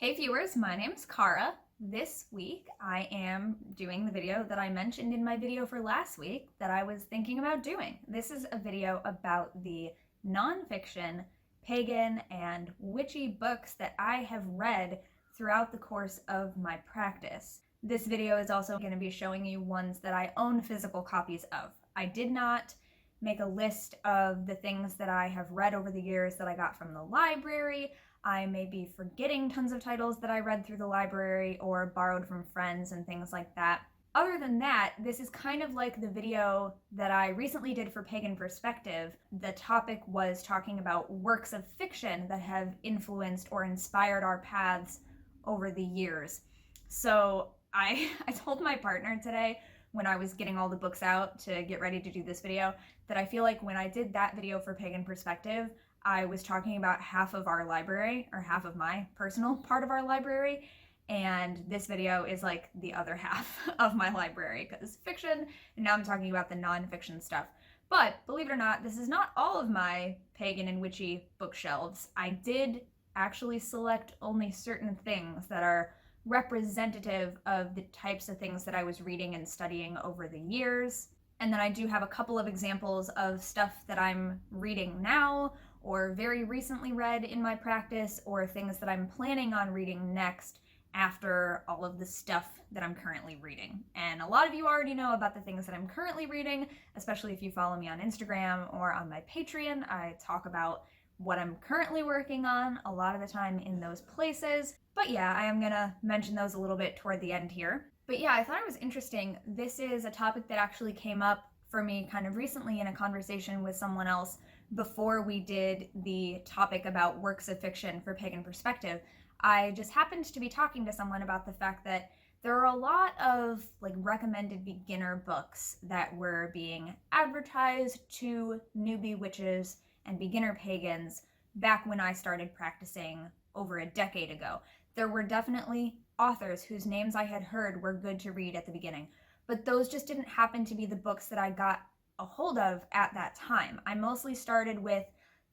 Hey viewers, my name's Cara. This week I am doing the video that I mentioned in my video for last week that I was thinking about doing. This is a video about the nonfiction, pagan, and witchy books that I have read throughout the course of my practice. This video is also going to be showing you ones that I own physical copies of. I did not make a list of the things that I have read over the years that I got from the library. I may be forgetting tons of titles that I read through the library or borrowed from friends and things like that. Other than that, this is kind of like the video that I recently did for Pagan Perspective. The topic was talking about works of fiction that have influenced or inspired our paths over the years. So I told my partner today when I was getting all the books out to get ready to do this video that I feel like when I did that video for Pagan Perspective, I was talking about half of our library, or half of my personal part of our library, and this video is like the other half of my library, because fiction, and now I'm talking about the non-fiction stuff. But believe it or not, this is not all of my pagan and witchy bookshelves. I did actually select only certain things that are representative of the types of things that I was reading and studying over the years. And then I do have a couple of examples of stuff that I'm reading now or very recently read in my practice, or things that I'm planning on reading next after all of the stuff that I'm currently reading. And a lot of you already know about the things that I'm currently reading, especially if you follow me on Instagram or on my Patreon. I talk about what I'm currently working on a lot of the time in those places. But yeah, I am gonna mention those a little bit toward the end here. But yeah, I thought it was interesting. This is a topic that actually came up for me kind of recently in a conversation with someone else before we did the topic about works of fiction for Pagan Perspective. I just happened to be talking to someone about the fact that there are a lot of like recommended beginner books that were being advertised to newbie witches and beginner pagans back when I started practicing over a decade ago. There were definitely authors whose names I had heard were good to read at the beginning, but those just didn't happen to be the books that I got a hold of at that time. I mostly started with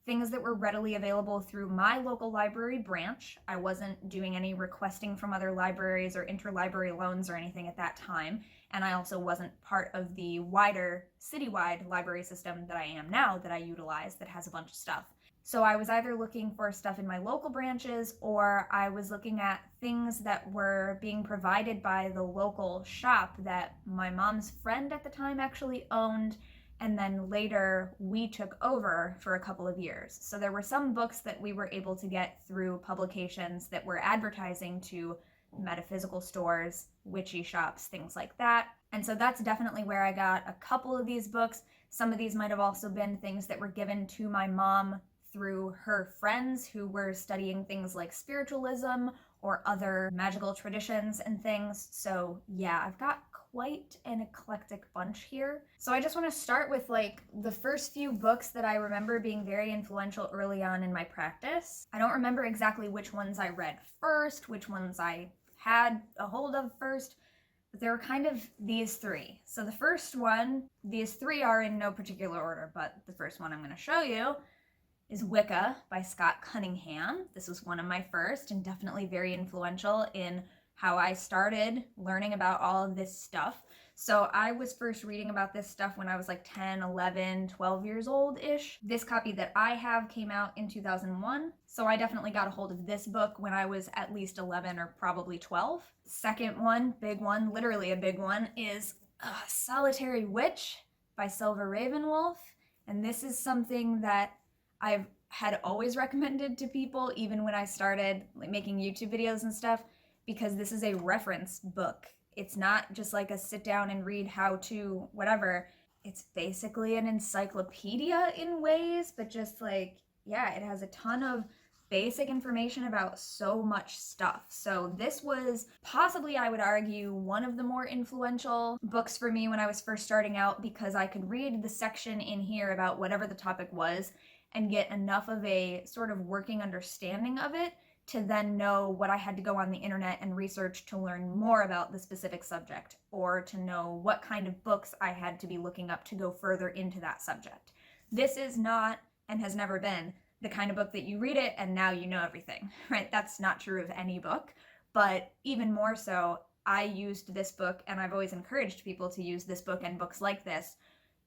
things that were readily available through my local library branch. I wasn't doing any requesting from other libraries or interlibrary loans or anything at that time, and I also wasn't part of the wider citywide library system that I am now that I utilize that has a bunch of stuff. So I was either looking for stuff in my local branches, or I was looking at things that were being provided by the local shop that my mom's friend at the time actually owned, and then later we took over for a couple of years. So there were some books that we were able to get through publications that were advertising to metaphysical stores, witchy shops, things like that. And so that's definitely where I got a couple of these books. Some of these might have also been things that were given to my mom through her friends who were studying things like spiritualism or other magical traditions and things. So yeah, I've got quite an eclectic bunch here. So I just want to start with like the first few books that I remember being very influential early on in my practice. I don't remember exactly which ones I read first, which ones I had a hold of first, but there were kind of these three. So the first one, these three are in no particular order, but the first one I'm going to show you is Wicca by Scott Cunningham. This was one of my first and definitely very influential in how I started learning about all of this stuff. So I was first reading about this stuff when I was like 10, 11, 12 years old-ish. This copy that I have came out in 2001. So I definitely got a hold of this book when I was at least 11 or probably 12. Second one, big one, literally a big one, is Solitary Witch by Silver Ravenwolf. And this is something that I've had always recommended to people, even when I started like making YouTube videos and stuff, because this is a reference book. It's not just like a sit down and read how to whatever. It's basically an encyclopedia in ways, but just like, yeah, it has a ton of basic information about so much stuff. So this was possibly, I would argue, one of the more influential books for me when I was first starting out, because I could read the section in here about whatever the topic was and get enough of a sort of working understanding of it to then know what I had to go on the internet and research to learn more about the specific subject, or to know what kind of books I had to be looking up to go further into that subject. This is not, and has never been, the kind of book that you read it and now you know everything, right? That's not true of any book, but even more so, I used this book, and I've always encouraged people to use this book and books like this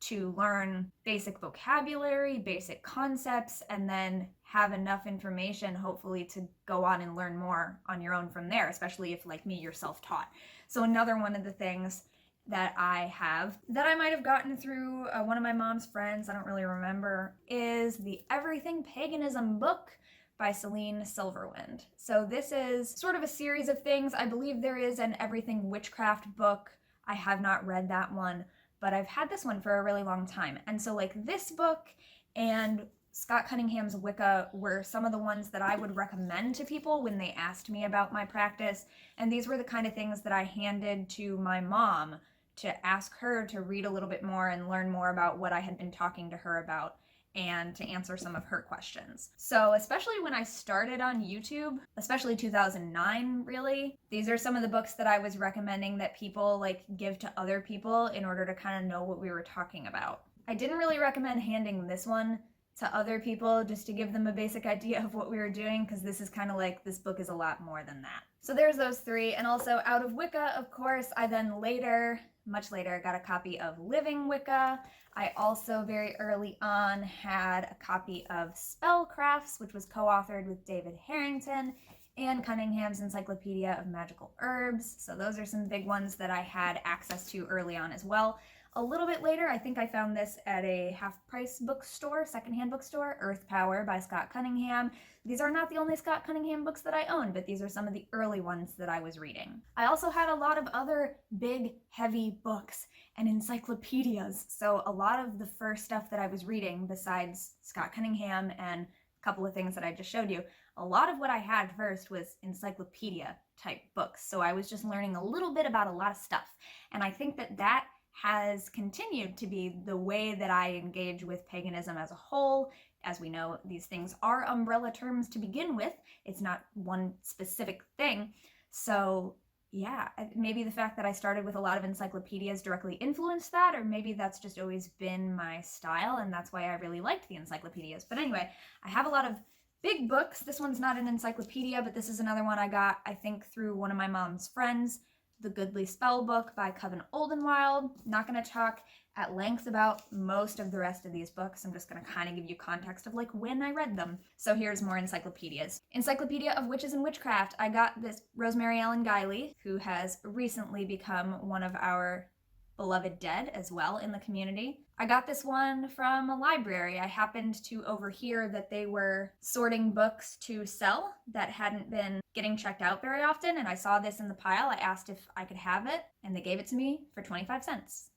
to learn basic vocabulary, basic concepts, and then have enough information, hopefully, to go on and learn more on your own from there, especially if, like me, you're self-taught. So another one of the things that I have that I might have gotten through one of my mom's friends, I don't really remember, is the Everything Paganism book by Celine Silverwind. So this is sort of a series of things. I believe there is an Everything Witchcraft book. I have not read that one, but I've had this one for a really long time. And so like this book and Scott Cunningham's Wicca were some of the ones that I would recommend to people when they asked me about my practice. And these were the kind of things that I handed to my mom to ask her to read a little bit more and learn more about what I had been talking to her about and to answer some of her questions. So especially when I started on YouTube, especially 2009 really, these are some of the books that I was recommending that people like give to other people in order to kind of know what we were talking about. I didn't really recommend handing this one to other people just to give them a basic idea of what we were doing, because this is kind of like, this book is a lot more than that. So there's those three, and also Out of Wicca, of course, I then later, much later, got a copy of Living Wicca. I also very early on had a copy of Spellcrafts, which was co-authored with David Harrington, and Cunningham's Encyclopedia of Magical Herbs. So those are some big ones that I had access to early on as well. A little bit later, I think I found this at a half-price bookstore, secondhand bookstore, Earth Power by Scott Cunningham. These are not the only Scott Cunningham books that I own, but these are some of the early ones that I was reading. I also had a lot of other big, heavy books and encyclopedias. So a lot of the first stuff that I was reading, besides Scott Cunningham and a couple of things that I just showed you, a lot of what I had first was encyclopedia type books. So I was just learning a little bit about a lot of stuff. And I think that that has continued to be the way that I engage with paganism as a whole. As we know, these things are umbrella terms to begin with. It's not one specific thing. So yeah, maybe the fact that I started with a lot of encyclopedias directly influenced that, or maybe that's just always been my style and that's why I really liked the encyclopedias. But anyway, I have a lot of big books. This one's not an encyclopedia, but this is another one I got, I think, through one of my mom's friends. The Goodly Spell book by Coven Oldenwild. Not going to talk at length about most of the rest of these books. I'm just going to kind of give you context of like when I read them. So here's more encyclopedias. Encyclopedia of Witches and Witchcraft. I got this Rosemary Ellen Guiley, who has recently become one of our beloved dead as well in the community. I got this one from a library. I happened to overhear that they were sorting books to sell that hadn't been getting checked out very often, and I saw this in the pile. I asked if I could have it, and they gave it to me for 25 cents.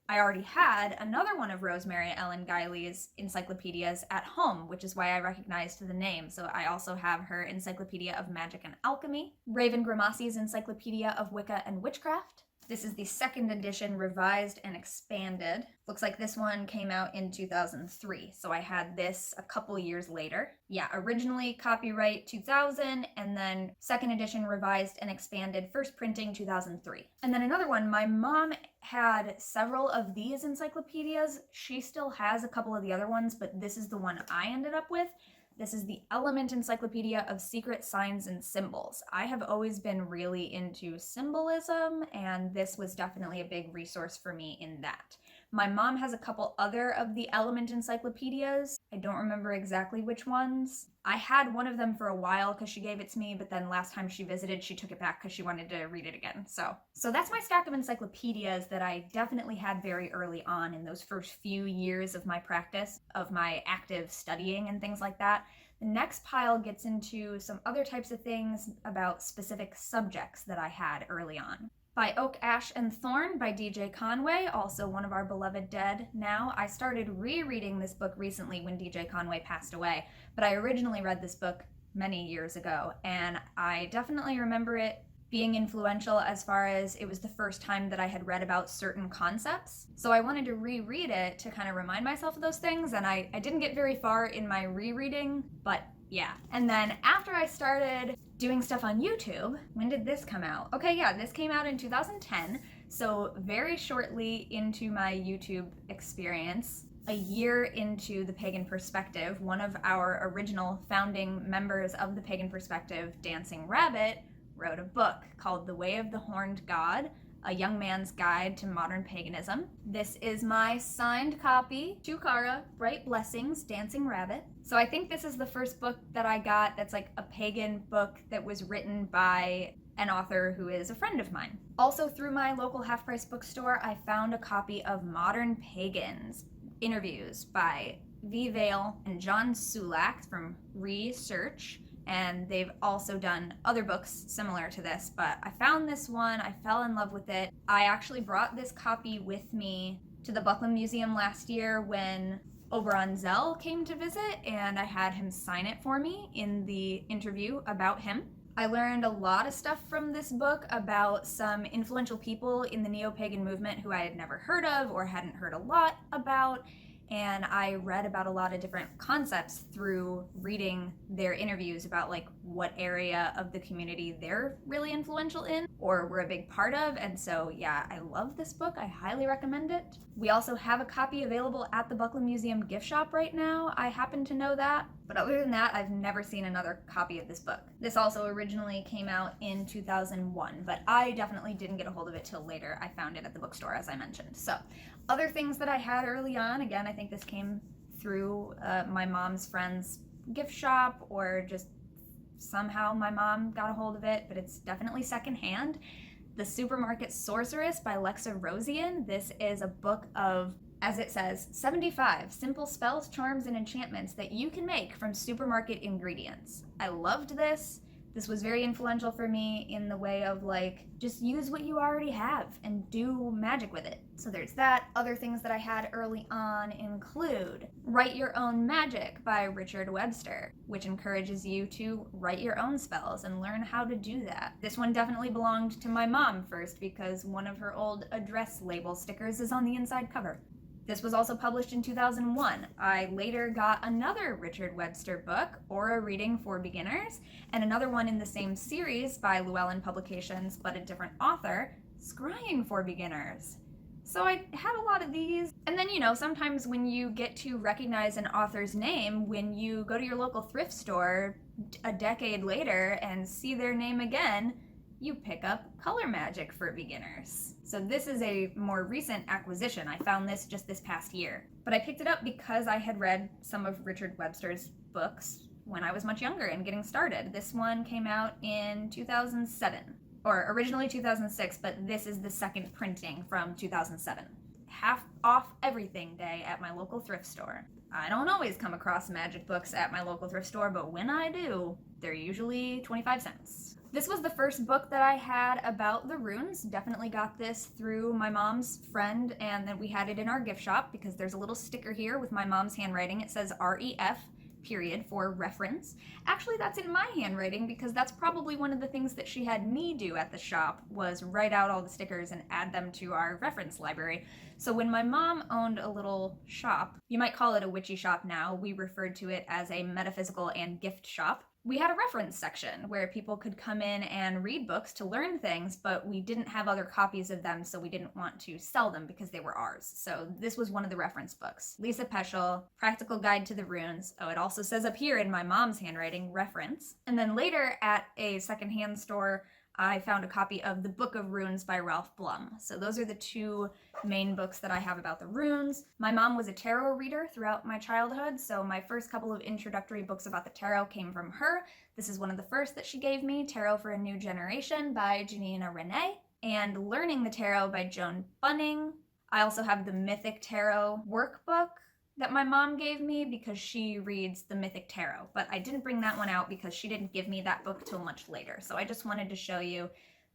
I already had another one of Rosemary Ellen Guiley's encyclopedias at home, which is why I recognized the name. So I also have her Encyclopedia of Magic and Alchemy, Raven Gramassi's Encyclopedia of Wicca and Witchcraft. This is the second edition, revised and expanded. Looks like this one came out in 2003, so I had this a couple years later. Yeah, originally copyright 2000, and then second edition, revised and expanded, first printing 2003. And then another one, my mom had several of these encyclopedias. She still has a couple of the other ones, but this is the one I ended up with. This is the Element Encyclopedia of Secret Signs and Symbols. I have always been really into symbolism, and this was definitely a big resource for me in that. My mom has a couple other of the Element encyclopedias. I don't remember exactly which ones. I had one of them for a while because she gave it to me, but then last time she visited, she took it back because she wanted to read it again. So that's my stack of encyclopedias that I definitely had very early on in those first few years of my practice, of my active studying and things like that. The next pile gets into some other types of things about specific subjects that I had early on. By Oak, Ash, and Thorn by DJ Conway, also one of our beloved dead now. I started rereading this book recently when DJ Conway passed away, but I originally read this book many years ago, and I definitely remember it being influential as far as it was the first time that I had read about certain concepts. So I wanted to reread it to kind of remind myself of those things, and I didn't get very far in my rereading, but yeah. And then after I started doing stuff on YouTube, when did this come out? Okay, yeah, this came out in 2010, so very shortly into my YouTube experience. a year into the Pagan Perspective, one of our original founding members of the Pagan Perspective, Dancing Rabbit, wrote a book called The Way of the Horned God, A Young Man's Guide to Modern Paganism. This is my signed copy to Cara, Bright Blessings, Dancing Rabbit. So I think this is the first book that I got that's like a pagan book that was written by an author who is a friend of mine. Also through my local half-price bookstore, I found a copy of Modern Pagans, interviews by V. Vale and John Sulak from Research, and they've also done other books similar to this, but I found this one, I fell in love with it. I actually brought this copy with me to the Buckland Museum last year when Oberon Zell came to visit, and I had him sign it for me in the interview about him. I learned a lot of stuff from this book about some influential people in the neo-pagan movement who I had never heard of or hadn't heard a lot about, and I read about a lot of different concepts through reading their interviews about like what area of the community they're really influential in or were a big part of. And so yeah, I love this book. I highly recommend it. We also have a copy available at the Buckland Museum gift shop right now. I happen to know that. But other than that, I've never seen another copy of this book. This also originally came out in 2001, but I definitely didn't get a hold of it till later. I found it at the bookstore, as I mentioned. So other things that I had early on, again, I think this came through my mom's friend's gift shop, or just somehow my mom got a hold of it, but it's definitely secondhand. The Supermarket Sorceress by Lexa Rosian. This is a book of, as it says, 75 simple spells, charms, and enchantments that you can make from supermarket ingredients. I loved this. This was very influential for me in the way of like, just use what you already have and do magic with it. So there's that. Other things that I had early on include Write Your Own Magic by Richard Webster, which encourages you to write your own spells and learn how to do that. This one definitely belonged to my mom first because one of her old address label stickers is on the inside cover. This was also published in 2001. I later got another Richard Webster book, Aura Reading for Beginners, and another one in the same series by Llewellyn Publications, but a different author, Scrying for Beginners. So I had a lot of these. And then, you know, sometimes when you get to recognize an author's name, when you go to your local thrift store a decade later and see their name again, you pick up Color Magic for Beginners. So this is a more recent acquisition. I found this just this past year. But I picked it up because I had read some of Richard Webster's books when I was much younger and getting started. This one came out in 2007, or originally 2006, but this is the second printing from 2007. Half off everything day at my local thrift store. I don't always come across magic books at my local thrift store, but when I do, they're usually 25 cents. This was the first book that I had about the runes. Definitely got this through my mom's friend, and then we had it in our gift shop because there's a little sticker here with my mom's handwriting. It says REF period for reference. Actually, that's in my handwriting because that's probably one of the things that she had me do at the shop, was write out all the stickers and add them to our reference library. So when my mom owned a little shop, you might call it a witchy shop now, we referred to it as a metaphysical and gift shop. We had a reference section where people could come in and read books to learn things, but we didn't have other copies of them, so we didn't want to sell them because they were ours. So this was one of the reference books. Lisa Peschel, Practical Guide to the Runes. Oh, it also says up here in my mom's handwriting, reference. And then later at a secondhand store, I found a copy of The Book of Runes by Ralph Blum. So those are the two main books that I have about the runes. My mom was a tarot reader throughout my childhood, so my first couple of introductory books about the tarot came from her. This is one of the first that she gave me, Tarot for a New Generation by Janina Renee, and Learning the Tarot by Joan Bunning. I also have the Mythic Tarot workbook that my mom gave me because she reads the Mythic Tarot, but I didn't bring that one out because she didn't give me that book till much later. So I just wanted to show you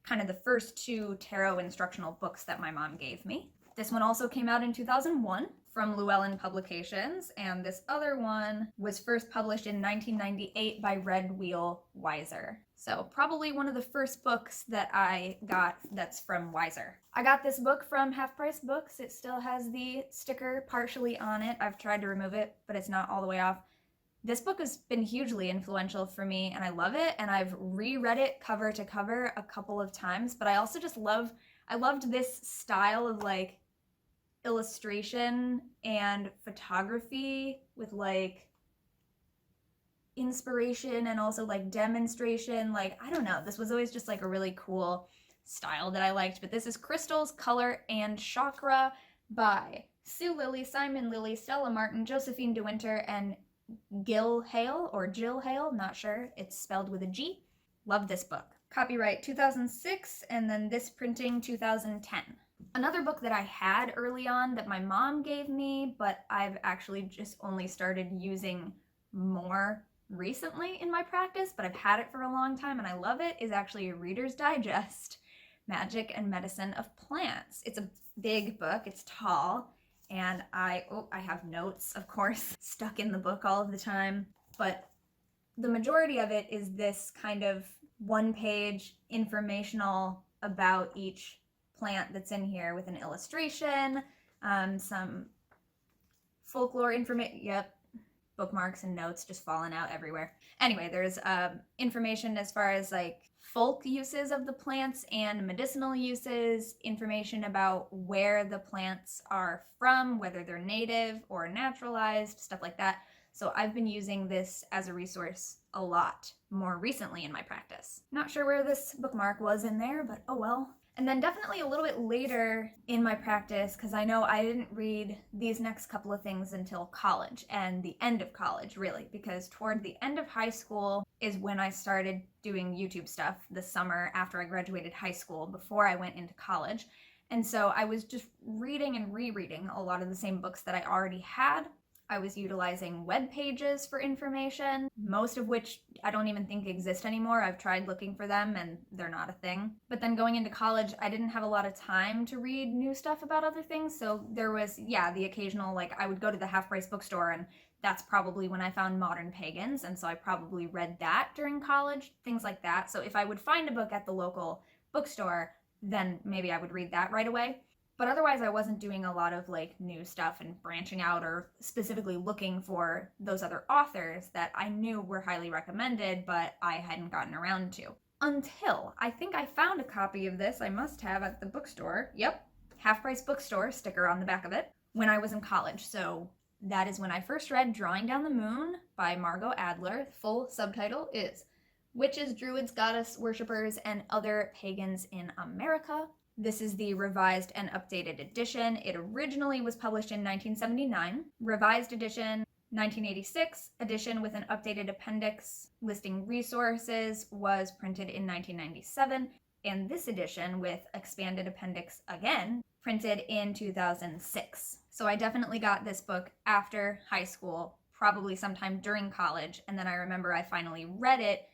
kind of the first two tarot instructional books that my mom gave me. This one also came out in 2001 from Llewellyn Publications, and this other one was first published in 1998 by Red Wheel Weiser. So probably one of the first books that I got that's from Weiser. I got this book from Half Price Books. It still has the sticker partially on it. I've tried to remove it, but it's not all the way off. This book has been hugely influential for me, and I love it, and I've reread it cover to cover a couple of times, but I also just loved this style of like illustration and photography with like inspiration and also like demonstration. Like, I don't know, this was always just like a really cool style that I liked. But this is Crystals, Color, and Chakra by Sue Lilly, Simon Lilly, Stella Martin, Josephine De Winter, and Gil Hale, or Jill Hale, not sure. It's spelled with a G. Love this book. Copyright 2006, and then this printing 2010. Another book that I had early on that my mom gave me, but I've actually just only started using more recently in my practice, but I've had it for a long time and I love it, is actually a Reader's Digest, Magic and Medicine of Plants. It's a big book, it's tall, and I have notes, of course, stuck in the book all of the time, but the majority of it is this kind of one-page informational about each plant that's in here with an illustration, some folklore information, bookmarks and notes just falling out everywhere. Anyway, there's information as far as like folk uses of the plants and medicinal uses, information about where the plants are from, whether they're native or naturalized, stuff like that. So I've been using this as a resource a lot more recently in my practice. Not sure where this bookmark was in there, but oh well. And then definitely a little bit later in my practice, because I know I didn't read these next couple of things until college, and the end of college, really, because toward the end of high school is when I started doing YouTube stuff the summer after I graduated high school, before I went into college. And so I was just reading and rereading a lot of the same books that I already had. I was utilizing web pages for information, most of which I don't even think exist anymore. I've tried looking for them and they're not a thing. But then going into college, I didn't have a lot of time to read new stuff about other things. So there was, the occasional, like I would go to the half-price bookstore, and that's probably when I found Modern Pagans. And so I probably read that during college, things like that. So if I would find a book at the local bookstore, then maybe I would read that right away. But otherwise, I wasn't doing a lot of like new stuff and branching out or specifically looking for those other authors that I knew were highly recommended, but I hadn't gotten around to. Until I think I found a copy of this, I must have at the bookstore. Yep, half-price bookstore, sticker on the back of it, when I was in college. So that is when I first read Drawing Down the Moon by Margot Adler. Full subtitle is Witches, Druids, Goddess Worshippers, and Other Pagans in America. This is the revised and updated edition. It originally was published in 1979. Revised edition, 1986. Edition with an updated appendix listing resources was printed in 1997. And this edition with expanded appendix again, printed in 2006. So I definitely got this book after high school, probably sometime during college. And then I remember I finally read it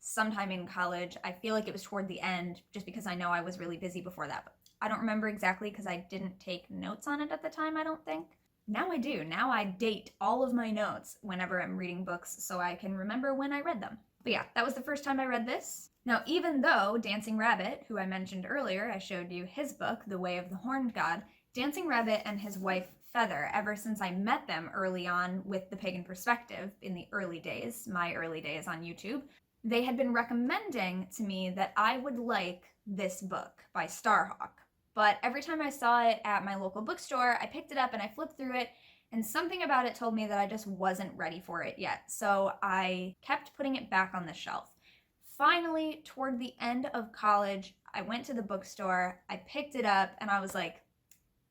sometime in college. I feel like it was toward the end, just because I know I was really busy before that. But I don't remember exactly because I didn't take notes on it at the time, I don't think. Now I do. Now I date all of my notes whenever I'm reading books so I can remember when I read them. But yeah, that was the first time I read this. Now, even though Dancing Rabbit, who I mentioned earlier, I showed you his book, The Way of the Horned God, Dancing Rabbit and his wife Feather, ever since I met them early on with The Pagan Perspective in the early days, my early days on YouTube, they had been recommending to me that I would like this book by Starhawk. But every time I saw it at my local bookstore, I picked it up and I flipped through it, and something about it told me that I just wasn't ready for it yet. So I kept putting it back on the shelf. Finally, toward the end of college, I went to the bookstore, I picked it up, and I was like,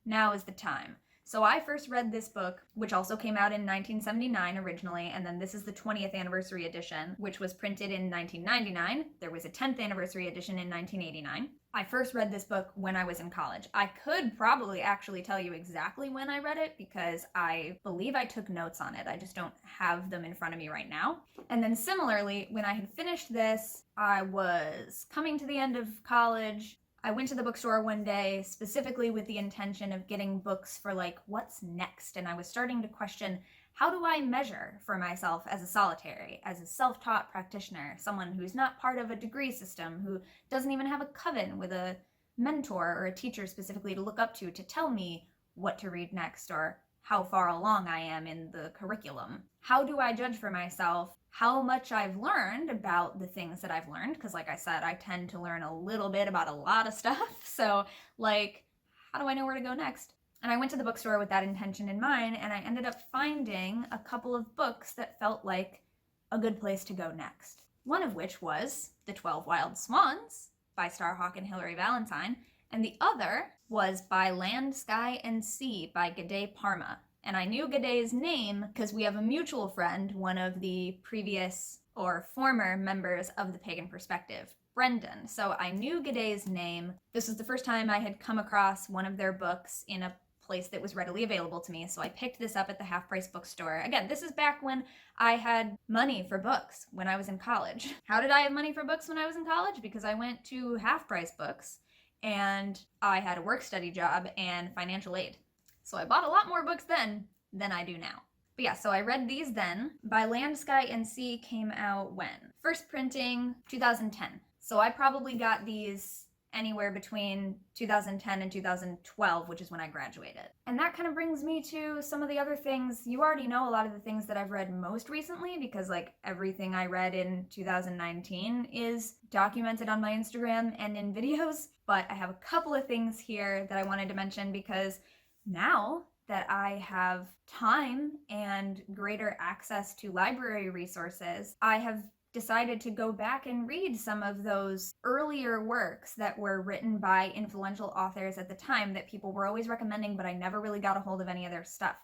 now is the time. So I first read this book, which also came out in 1979 originally, and then this is the 20th anniversary edition, which was printed in 1999. There was a 10th anniversary edition in 1989. I first read this book when I was in college. I could probably actually tell you exactly when I read it because I believe I took notes on it. I just don't have them in front of me right now. And then similarly, when I had finished this, I was coming to the end of college. I went to the bookstore one day specifically with the intention of getting books for like, what's next? And I was starting to question, how do I measure for myself as a solitary, as a self-taught practitioner, someone who's not part of a degree system, who doesn't even have a coven with a mentor or a teacher specifically to look up to tell me what to read next or how far along I am in the curriculum? How do I judge for myself how much I've learned about the things that I've learned? Because like I said, I tend to learn a little bit about a lot of stuff. So like, how do I know where to go next? And I went to the bookstore with that intention in mind, and I ended up finding a couple of books that felt like a good place to go next. One of which was The 12 Wild Swans by Starhawk and Hilary Valentine, and the other was By Land, Sky, and Sea by Gade Parma. And I knew Gade's name because we have a mutual friend, one of the previous or former members of the Pagan Perspective, Brendan. So I knew Gade's name. This was the first time I had come across one of their books in a place that was readily available to me. So I picked this up at the half-price bookstore. Again, this is back when I had money for books when I was in college. How did I have money for books when I was in college? Because I went to half-price books and I had a work-study job and financial aid. So I bought a lot more books then than I do now. But yeah, so I read these then. By Land, Sky, and Sea came out when? First printing, 2010. So I probably got these anywhere between 2010 and 2012, which is when I graduated. And that kind of brings me to some of the other things. You already know a lot of the things that I've read most recently because like everything I read in 2019 is documented on my Instagram and in videos. But I have a couple of things here that I wanted to mention because now that I have time and greater access to library resources, I have decided to go back and read some of those earlier works that were written by influential authors at the time that people were always recommending, but I never really got a hold of any of their stuff.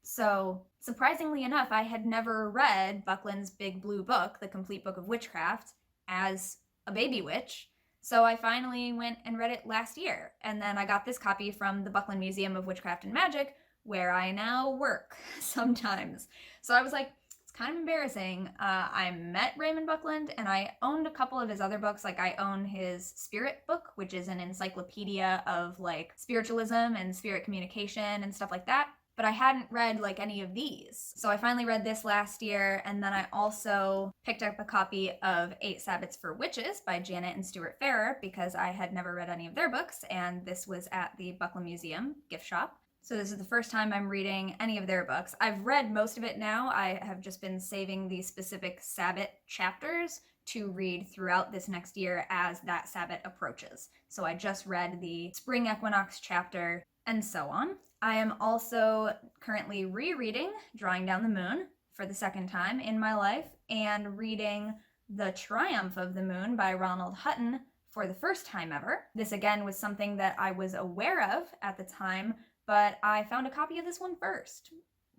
So surprisingly enough, I had never read Buckland's Big Blue Book, The Complete Book of Witchcraft, as a baby witch. So I finally went and read it last year. And then I got this copy from the Buckland Museum of Witchcraft and Magic, where I now work sometimes. So I was like, it's kind of embarrassing. I met Raymond Buckland and I owned a couple of his other books. Like I own his Spirit book, which is an encyclopedia of like spiritualism and spirit communication and stuff like that. But I hadn't read like any of these. So I finally read this last year, and then I also picked up a copy of 8 Sabbats for Witches by Janet and Stuart Farrer because I had never read any of their books, and this was at the Buckland Museum gift shop. So this is the first time I'm reading any of their books. I've read most of it now. I have just been saving the specific Sabbat chapters to read throughout this next year as that Sabbat approaches. So I just read the Spring Equinox chapter and so on. I am also currently rereading Drawing Down the Moon for the second time in my life and reading The Triumph of the Moon by Ronald Hutton for the first time ever. This again was something that I was aware of at the time, but I found a copy of this one first.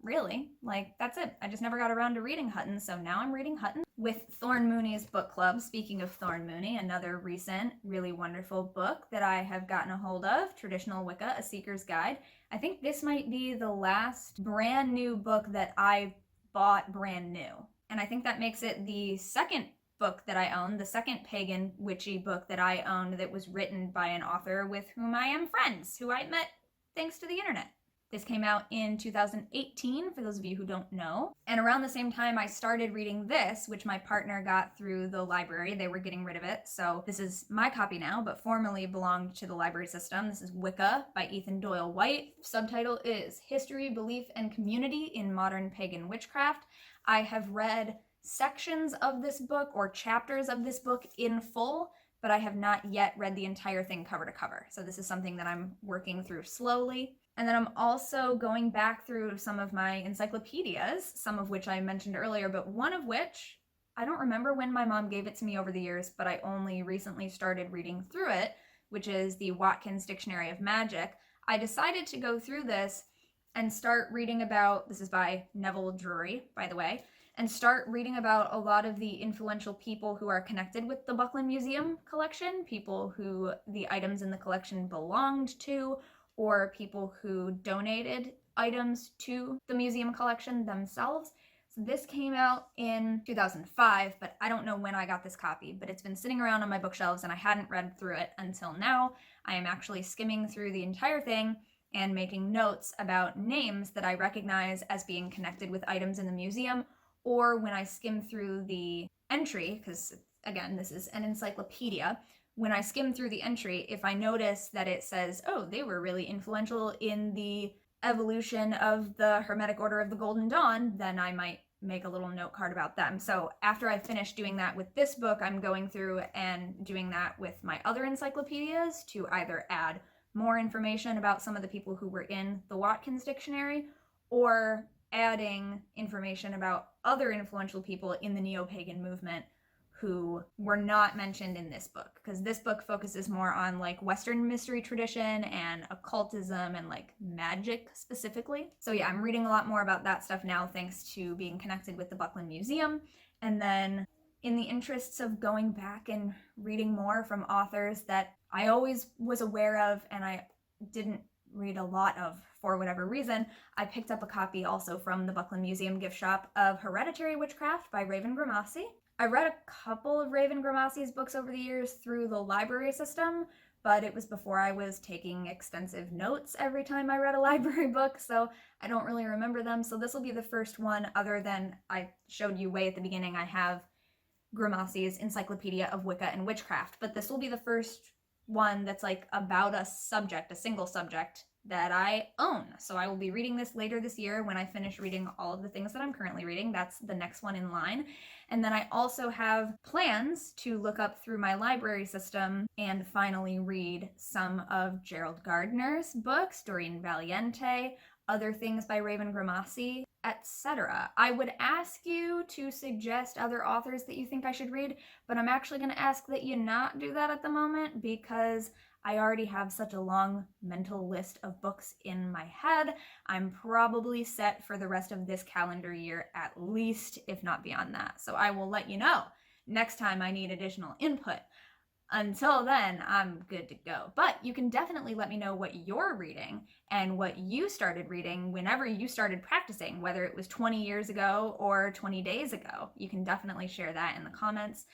Really, like that's it. I just never got around to reading Hutton, so now I'm reading Hutton with Thorn Mooney's book club. Speaking of Thorn Mooney, another recent, really wonderful book that I have gotten a hold of, Traditional Wicca, A Seeker's Guide. I think this might be the last brand new book that I bought brand new. And I think that makes it the second book that I own, the second pagan witchy book that I own that was written by an author with whom I am friends, who I met thanks to the internet. This came out in 2018, for those of you who don't know. And around the same time, I started reading this, which my partner got through the library. They were getting rid of it. So this is my copy now, but formerly belonged to the library system. This is Wicca by Ethan Doyle White. Subtitle is History, Belief, and Community in Modern Pagan Witchcraft. I have read sections of this book or chapters of this book in full, but I have not yet read the entire thing cover to cover. So this is something that I'm working through slowly. And then I'm also going back through some of my encyclopedias, some of which I mentioned earlier, but one of which, I don't remember when my mom gave it to me over the years, but I only recently started reading through it, which is the Watkins Dictionary of Magic. I decided to go through this and start reading about, this is by Neville Drury, by the way, and start reading about a lot of the influential people who are connected with the Buckland Museum collection, people who the items in the collection belonged to, or people who donated items to the museum collection themselves. So this came out in 2005, but I don't know when I got this copy, but it's been sitting around on my bookshelves and I hadn't read through it until now. I am actually skimming through the entire thing and making notes about names that I recognize as being connected with items in the museum, or when I skim through the entry, because again, this is an encyclopedia, when I skim through the entry, if I notice that it says, oh, they were really influential in the evolution of the Hermetic Order of the Golden Dawn, then I might make a little note card about them. So after I finish doing that with this book, I'm going through and doing that with my other encyclopedias to either add more information about some of the people who were in the Watkins Dictionary, or adding information about other influential people in the neo-pagan movement who were not mentioned in this book, because this book focuses more on like Western mystery tradition and occultism and like magic specifically. So yeah, I'm reading a lot more about that stuff now thanks to being connected with the Buckland Museum. And then in the interests of going back and reading more from authors that I always was aware of and I didn't read a lot of for whatever reason, I picked up a copy also from the Buckland Museum gift shop of Hereditary Witchcraft by Raven Grimassi. I read a couple of Raven Grimassi's books over the years through the library system, but it was before I was taking extensive notes every time I read a library book, so I don't really remember them. So this will be the first one, other than I showed you way at the beginning, I have Grimassi's Encyclopedia of Wicca and Witchcraft, but this will be the first one that's like about a subject, a single subject that I own. So I will be reading this later this year when I finish reading all of the things that I'm currently reading. That's the next one in line. And then I also have plans to look up through my library system and finally read some of Gerald Gardner's books, Doreen Valiente, other things by Raven Grimassi, etc. I would ask you to suggest other authors that you think I should read, but I'm actually going to ask that you not do that at the moment because I already have such a long mental list of books in my head. I'm probably set for the rest of this calendar year at least, if not beyond that. So I will let you know next time I need additional input. Until then, I'm good to go. But you can definitely let me know what you're reading and what you started reading whenever you started practicing, whether it was 20 years ago or 20 days ago. You can definitely share that in the comments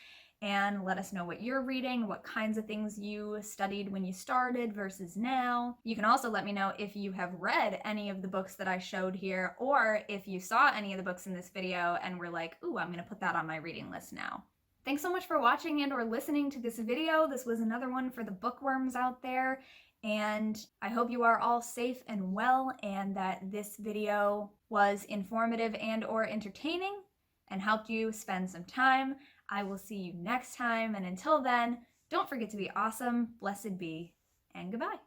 and let us know what you're reading, what kinds of things you studied when you started versus now. You can also let me know if you have read any of the books that I showed here, or if you saw any of the books in this video and were like, ooh, I'm gonna put that on my reading list now. Thanks so much for watching and or listening to this video. This was another one for the bookworms out there, and I hope you are all safe and well, and that this video was informative and or entertaining and helped you spend some time. I will see you next time, and until then, don't forget to be awesome, blessed be, and goodbye.